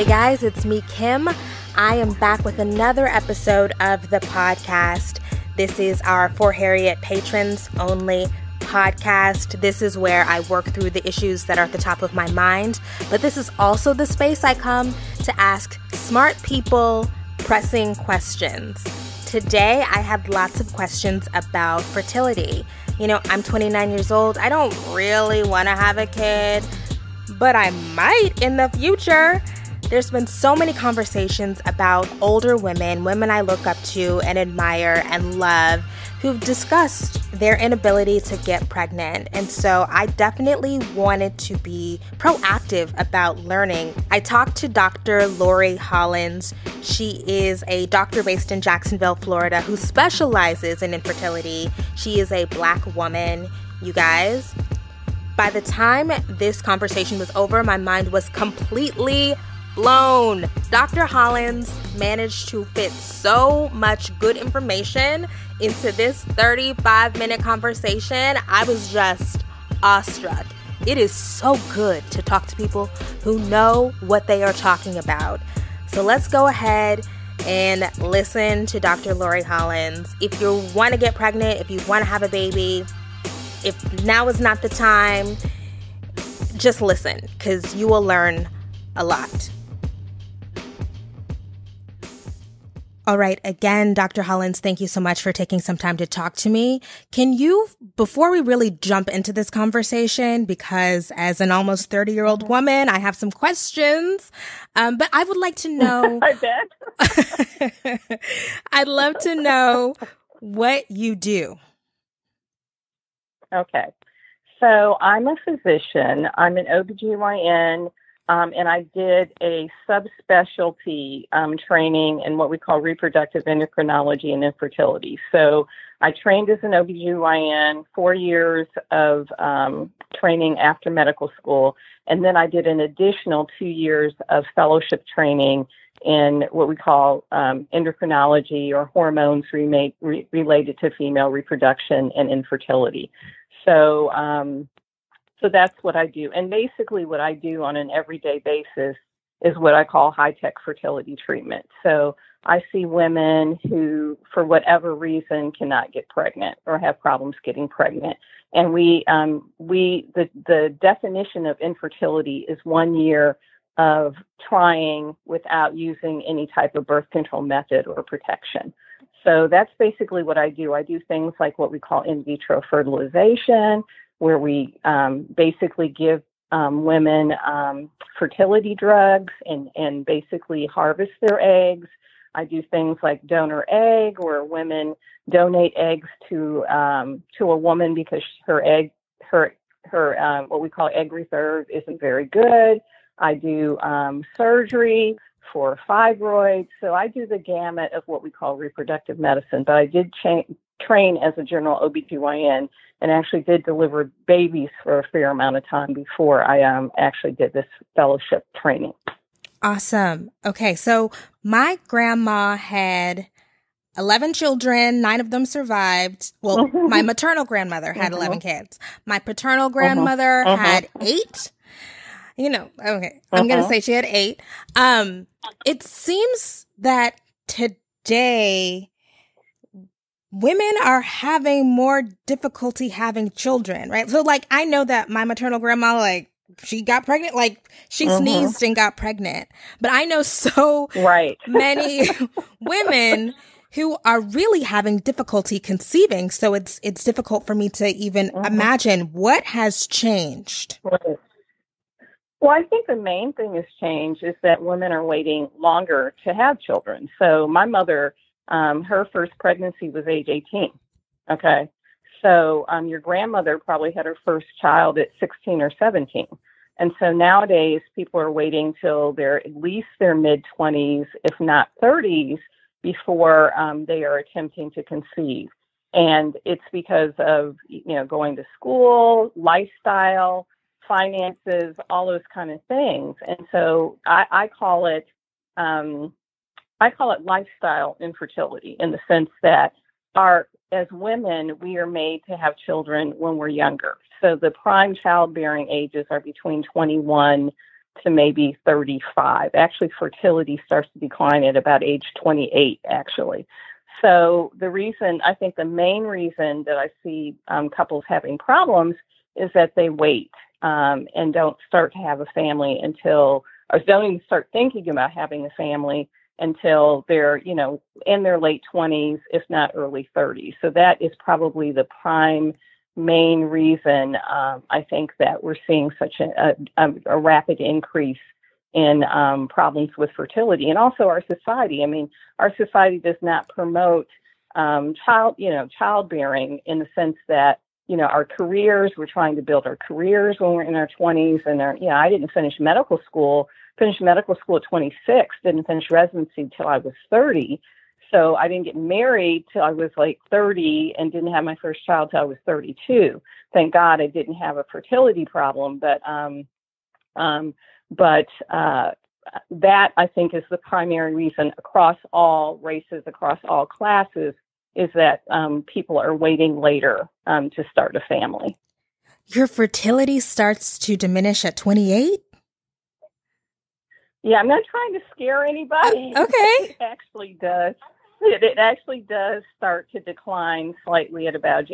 Hey guys, it's me, Kim. I am back with another episode of the podcast. This is our For Harriet patrons only podcast. This is where I work through the issues that are at the top of my mind, but this is also the space I come to ask smart people pressing questions. Today, I have lots of questions about fertility. You know, I'm 29 years old. I don't really want to have a kid, but I might in the future. There's been so many conversations about older women I look up to and admire and love, who've discussed their inability to get pregnant. And so I definitely wanted to be proactive about learning. I talked to Dr. Lori Hollins. She is a doctor based in Jacksonville, Florida, who specializes in infertility. She is a Black woman, you guys. By the time this conversation was over, my mind was completely blown. Dr. Hollins managed to fit so much good information into this 35-minute conversation. I was just awestruck. It is so good to talk to people who know what they are talking about. So let's go ahead and listen to Dr. Lori Hollins. If you want to get pregnant, if you want to have a baby, if now is not the time, just listen, because you will learn a lot. All right. Again, Dr. Hollins, thank you so much for taking some time to talk to me. Can you, before we really jump into this conversation, because as an almost 30-year-old woman, I have some questions, but I would like to know. I bet. I'd love to know what you do. Okay. So I'm a physician. I'm an OBGYN. And I did a subspecialty training in what we call reproductive endocrinology and infertility. So I trained as an OBGYN, 4 years of training after medical school, and then I did an additional 2 years of fellowship training in what we call endocrinology or hormones related to female reproduction and infertility. So that's what I do. And basically what I do on an everyday basis is what I call high-tech fertility treatment. So I see women who, for whatever reason, cannot get pregnant or have problems getting pregnant. And the definition of infertility is 1 year of trying without using any type of birth control method or protection. So that's basically what I do. I do things like what we call in vitro fertilization, where we basically give women fertility drugs and basically harvest their eggs. I do things like donor egg, where women donate eggs to a woman because her what we call egg reserve isn't very good. I do surgery for fibroids. So I do the gamut of what we call reproductive medicine, but I did train as a general OBGYN and actually did deliver babies for a fair amount of time before I actually did this fellowship training. Awesome. Okay, so my grandma had 11 children, 9 of them survived. Well, my maternal grandmother had 11 kids. My paternal grandmother had 8. You know, okay, I'm going to say she had 8. It seems that today women are having more difficulty having children, right? So like, I know that my maternal grandma, like, she got pregnant, like she sneezed and got pregnant, but I know so many women who are really having difficulty conceiving. So it's difficult for me to even imagine what has changed. Right. Well, I think the main thing that's changed is that women are waiting longer to have children. So my mother, her first pregnancy was age 18. Okay. So your grandmother probably had her first child at 16 or 17. And so nowadays people are waiting till they're at least their mid-20s, if not 30s, before they are attempting to conceive. And it's because of, going to school, lifestyle, finances, all those kind of things. And so I call it lifestyle infertility, in the sense that as women, we are made to have children when we're younger. So the prime childbearing ages are between 21 to maybe 35. Actually, fertility starts to decline at about age 28, actually. So I think the main reason that I see couples having problems is that they wait and don't start to have a family or don't even start thinking about having a family until they're, in their late 20s, if not early 30s. So that is probably the prime main reason I think that we're seeing such a rapid increase in problems with fertility. And also our society. I mean, our society does not promote childbearing in the sense that, our careers, we're trying to build our careers when we're in our 20s. And I didn't finish medical school at 26, didn't finish residency till I was 30. So I didn't get married till I was like 30 and didn't have my first child till I was 32. Thank God I didn't have a fertility problem, but that I think is the primary reason across all races, across all classes, is that people are waiting later to start a family. Your fertility starts to diminish at 28? Yeah, I'm not trying to scare anybody. Okay. It actually does. It actually does start to decline slightly at about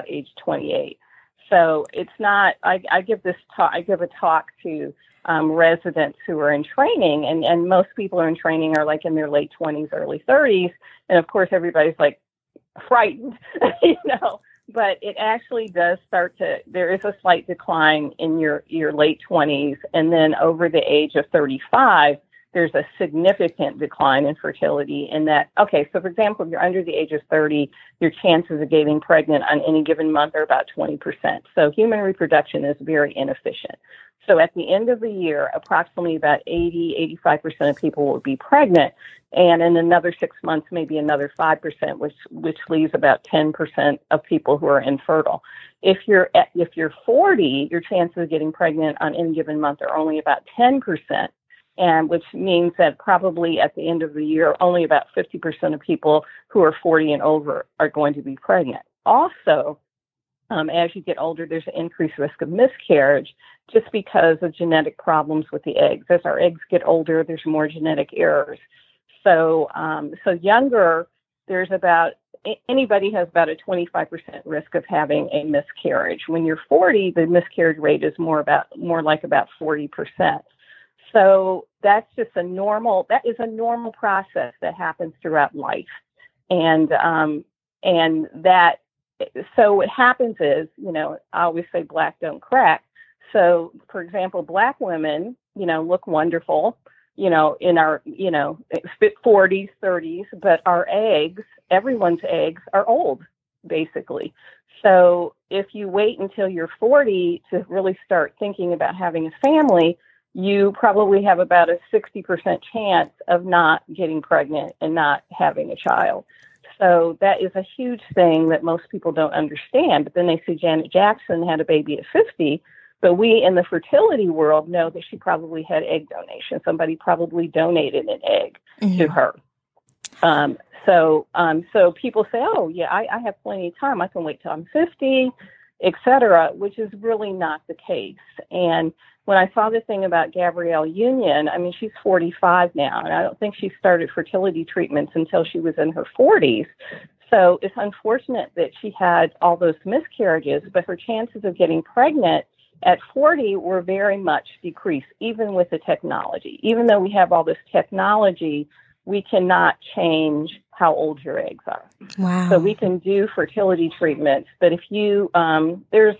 age 28. So it's not. I give a talk to residents who are in training, and most people are in training are like in their late 20s, early 30s, and of course everybody's like frightened, But it actually does there is a slight decline in your late 20s, and then over the age of 35, there's a significant decline in fertility in that. Okay, so for example, if you're under the age of 30, your chances of getting pregnant on any given month are about 20%. So human reproduction is very inefficient. So at the end of the year, approximately about 85% of people will be pregnant. And in another 6 months, maybe another 5%, which leaves about 10% of people who are infertile. If you're 40, your chances of getting pregnant on any given month are only about 10%. And which means that probably at the end of the year, only about 50% of people who are 40 and over are going to be pregnant. Also, as you get older, there's an increased risk of miscarriage just because of genetic problems with the eggs. As our eggs get older, there's more genetic errors. So younger, anybody has about a 25% risk of having a miscarriage. When you're 40, the miscarriage rate is more like about 40%. So that is a normal process that happens throughout life. So what happens is, I always say black don't crack. So for example, black women, look wonderful, in our, 40s, 30s, but our eggs, everyone's eggs are old, basically. So if you wait until you're 40 to really start thinking about having a family, you probably have about a 60% chance of not getting pregnant and not having a child. So that is a huge thing that most people don't understand. But then they see Janet Jackson had a baby at 50, but we in the fertility world know that she probably had egg donation. Somebody probably donated an egg to her. So people say, oh, yeah, I have plenty of time. I can wait till I'm 50, et cetera, which is really not the case. And when I saw the thing about Gabrielle Union, I mean, she's 45 now, and I don't think she started fertility treatments until she was in her 40s. So it's unfortunate that she had all those miscarriages, but her chances of getting pregnant at 40 were very much decreased, even with the technology. Even though we have all this technology, we cannot change how old your eggs are. Wow. So we can do fertility treatments, but if you, there's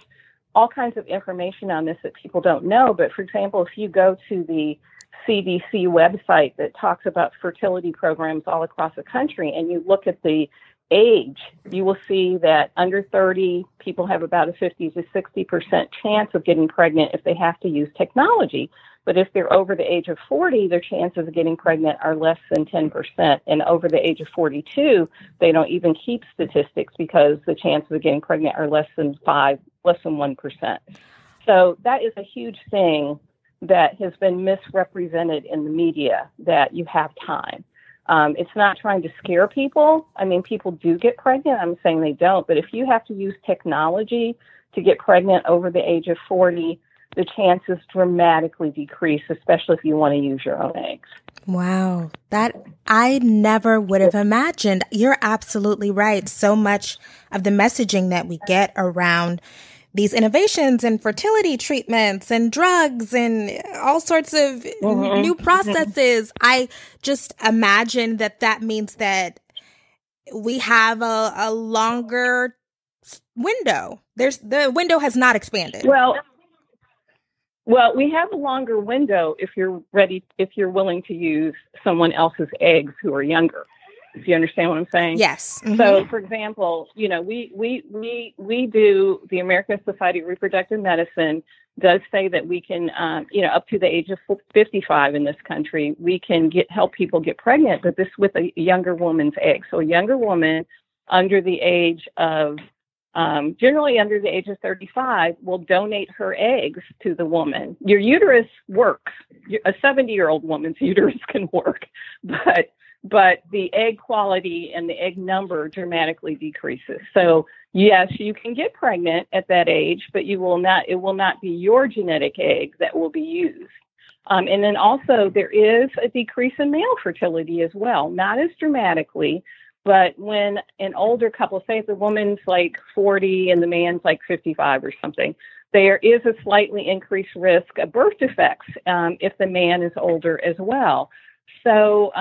all kinds of information on this that people don't know. But for example, if you go to the CDC website that talks about fertility programs all across the country and you look at the age, you will see that under 30, people have about a 50 to 60% chance of getting pregnant if they have to use technology. But if they're over the age of 40, their chances of getting pregnant are less than 10%. And over the age of 42, they don't even keep statistics because the chances of getting pregnant are less than 1%. So that is a huge thing that has been misrepresented in the media, that you have time. It's not trying to scare people. I mean, people do get pregnant. I'm saying they don't. But if you have to use technology to get pregnant over the age of 40, the chances dramatically decrease, especially if you want to use your own eggs. Wow. That I never would have imagined. You're absolutely right. So much of the messaging that we get around these innovations and fertility treatments and drugs and all sorts of new processes, I just imagine that means that we have a longer window. The window has not expanded. Well, we have a longer window if you're willing to use someone else's eggs who are younger. If you understand what I'm saying? Yes. Mm-hmm. So, for example, we do, the American Society of Reproductive Medicine does say that we can, up to the age of 55 in this country, we can help people get pregnant, but this with a younger woman's egg. So a younger woman under the age of generally under the age of 35 will donate her eggs to the woman. Your uterus works. A 70-year-old woman's uterus can work, but the egg quality and the egg number dramatically decreases. So yes, you can get pregnant at that age, but it will not be your genetic egg that will be used. And then also there is a decrease in male fertility as well, not as dramatically. But when an older couple, say if the woman's like 40 and the man's like 55 or something, there is a slightly increased risk of birth defects if the man is older as well. So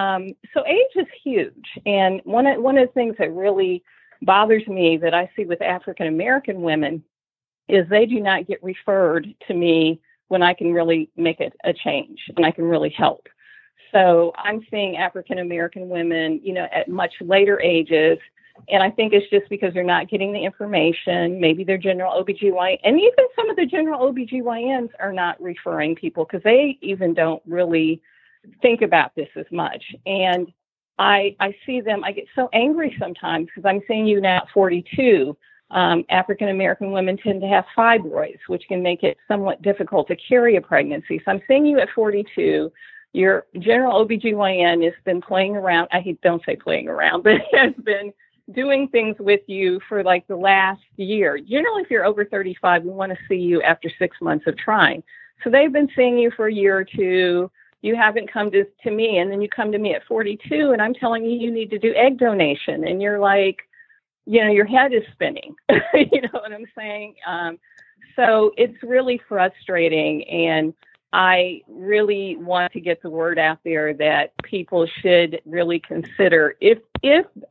age is huge. And one of the things that really bothers me that I see with African American women is they do not get referred to me when I can really make a change and I can really help. So I'm seeing African American women, at much later ages, and I think it's just because they're not getting the information. Maybe their general OBGYN, and even some of the general OBGYNs are not referring people because they even don't really think about this as much. And I see them, I get so angry sometimes because I'm seeing you now at 42. African American women tend to have fibroids, which can make it somewhat difficult to carry a pregnancy. So I'm seeing you at 42. Your general OBGYN has been playing around. Don't say playing around, but has been doing things with you for like the last year. Generally, if you're over 35, we want to see you after 6 months of trying. So they've been seeing you for a year or two. You haven't come to me, and then you come to me at 42, and I'm telling you need to do egg donation. And you're like, your head is spinning. You know what I'm saying? So it's really frustrating, and I really want to get the word out there that people should really consider if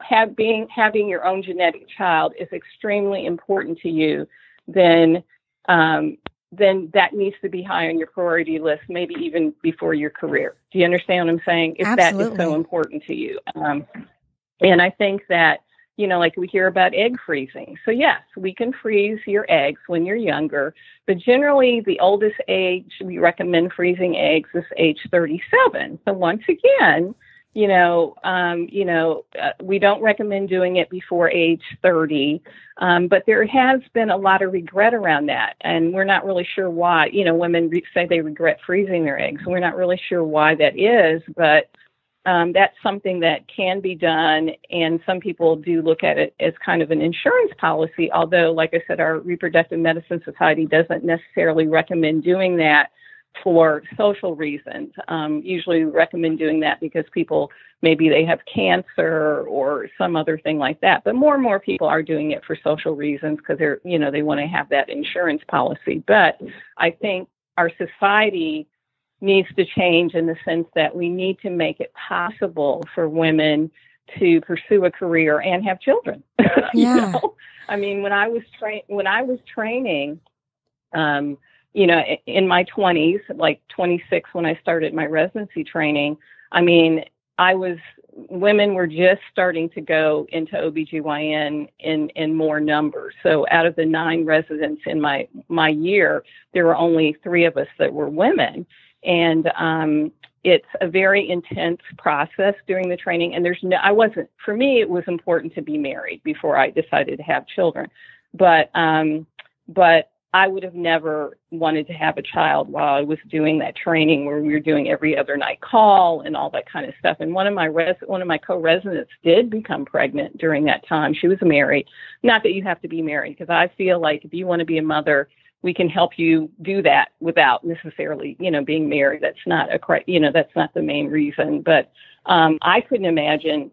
having your own genetic child is extremely important to you, then that needs to be high on your priority list, maybe even before your career. Do you understand what I'm saying? If Absolutely. That is so important to you. And I think that, like we hear about egg freezing. So yes, we can freeze your eggs when you're younger, but generally the oldest age we recommend freezing eggs is age 37. So once again, we don't recommend doing it before age 30. But there has been a lot of regret around that. And we're not really sure why. Women say they regret freezing their eggs. We're not really sure why that is, but that's something that can be done. And some people do look at it as kind of an insurance policy. Although, like I said, our Reproductive Medicine Society doesn't necessarily recommend doing that for social reasons. Usually we recommend doing that because people, maybe they have cancer or some other thing like that. But more and more people are doing it for social reasons because they want to have that insurance policy. But I think our society needs to change in the sense that we need to make it possible for women to pursue a career and have children. Yeah. I mean, when I was training, in my 20s, like 26 when I started my residency training, I mean, women were just starting to go into OBGYN in more numbers. So out of the 9 residents in my year, there were only 3 of us that were women. And it's a very intense process during the training. And for me, it was important to be married before I decided to have children. But I would have never wanted to have a child while I was doing that training where we were doing every other night call and all that kind of stuff. And one of my co-residents did become pregnant during that time. She was married. Not that you have to be married, because I feel like if you want to be a mother, we can help you do that without necessarily, being married. That's not that's not the main reason. But I couldn't imagine,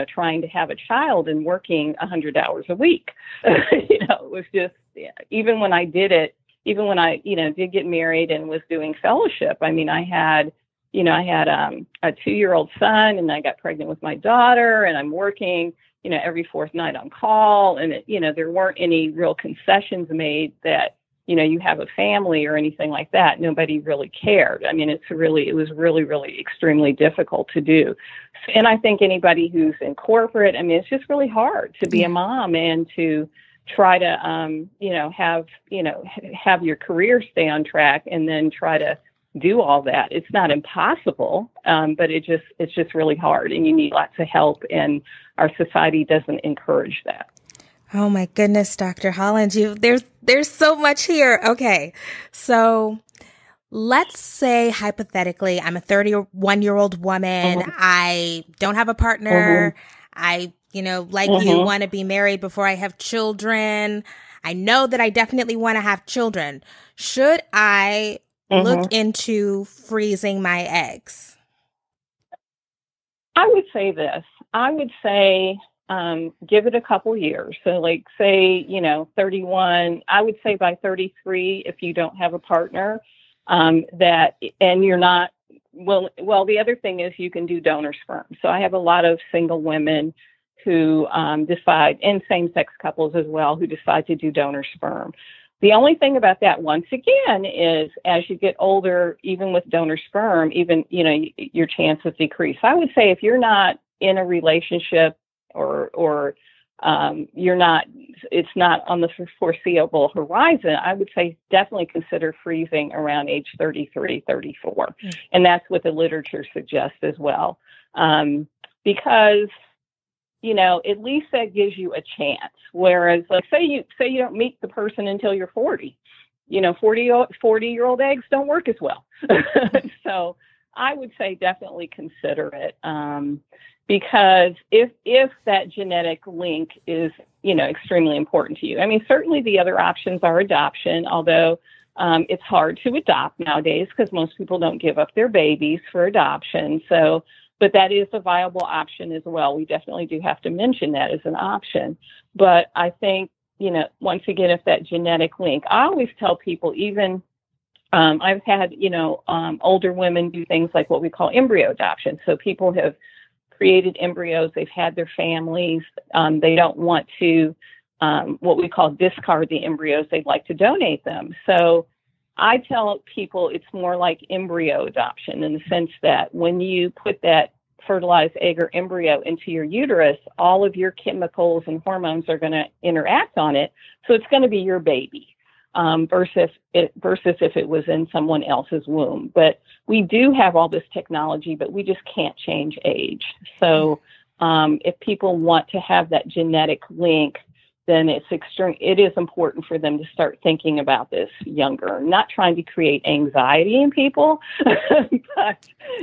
trying to have a child and working 100 hours a week. It was just, even when I did it, even when I, did get married and was doing fellowship. I mean, I had a 2-year-old son, and I got pregnant with my daughter, and I'm working, every fourth night on call. And, there weren't any real concessions made that, you have a family or anything like that. Nobody really cared. I mean, it was really, really extremely difficult to do. And I think anybody who's in corporate, I mean, it's just really hard to be a mom and to try to, have your career stay on track and then try to do all that. It's not impossible, but it's just really hard, and you need lots of help, and our society doesn't encourage that. Oh my goodness, Dr. Holland, there's so much here. Okay. So let's say hypothetically, I'm a 31-year-old woman. Mm-hmm. I don't have a partner. Mm-hmm. I, like you, want to be married before I have children. I know that I definitely want to have children. Should I look into freezing my eggs? I would say this. I would say, give it a couple years. So like say, 31, I would say by 33, if you don't have a partner, and you're not, well, the other thing is you can do donor sperm. So I have a lot of single women who decide, and same-sex couples as well, who decide to do donor sperm. The only thing about that, once again, is as you get older, even with donor sperm, even, your chances decrease. I would say if you're not in a relationship or you're not, it's not on the foreseeable horizon, I would say definitely consider freezing around age 33, 34. Mm-hmm. And that's what the literature suggests as well. Because, at least that gives you a chance. Whereas, like, say you don't meet the person until you're 40, 40-year-old eggs don't work as well. So I would say definitely consider it. Because if that genetic link is, extremely important to you. I mean, certainly the other options are adoption, although it's hard to adopt nowadays because most people don't give up their babies for adoption. So, but that is a viable option as well. We definitely do have to mention that as an option. But I think, once again, if that genetic link, I always tell people, even I've had, older women do things like what we call embryo adoption. So people have created embryos, they've had their families, they don't want to, what we call discard the embryos, they'd like to donate them. So I tell people it's more like embryo adoption in the sense that when you put that fertilized egg or embryo into your uterus, all of your chemicals and hormones are going to interact on it. So it's going to be your baby. Versus if it was in someone else's womb. But we do have all this technology, but we just can't change age. So if people want to have that genetic link, then it is important for them to start thinking about this younger. Not trying to create anxiety in people, but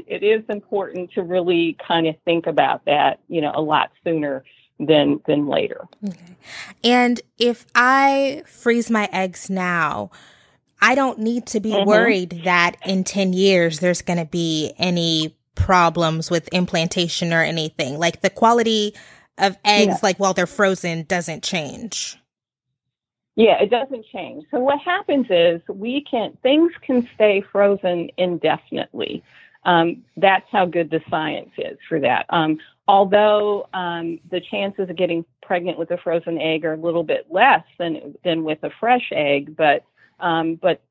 it is important to really kind of think about that, a lot sooner than later. Okay. And if I freeze my eggs now, I don't need to be worried that in 10 years there's going to be any problems with implantation or anything. Like the quality of eggs, like while they're frozen, doesn't change. Yeah, it doesn't change. So what happens is things can stay frozen indefinitely. That's how good the science is for that. Although the chances of getting pregnant with a frozen egg are a little bit less than with a fresh egg, but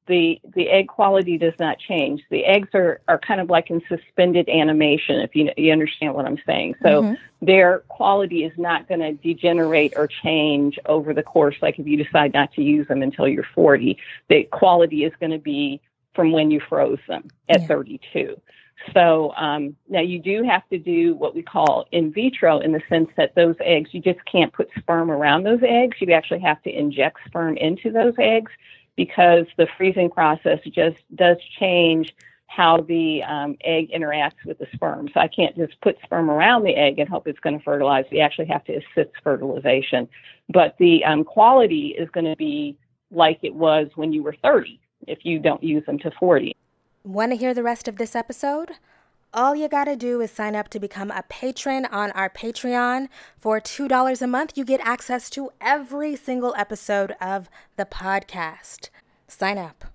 the egg quality does not change. The eggs are kind of like in suspended animation, if you understand what I'm saying. So their quality is not going to degenerate or change over the course. Like if you decide not to use them until you're 40, the quality is going to be from when you froze them at 32. So now you do have to do what we call in vitro in the sense that those eggs, you just can't put sperm around those eggs. You actually have to inject sperm into those eggs because the freezing process just does change how the egg interacts with the sperm. So I can't just put sperm around the egg and hope it's going to fertilize. We actually have to assist fertilization. But the quality is going to be like it was when you were 30 if you don't use them to 40. Want to hear the rest of this episode? All you gotta do is sign up to become a patron on our Patreon. For $2 a month, you get access to every single episode of the podcast. Sign up.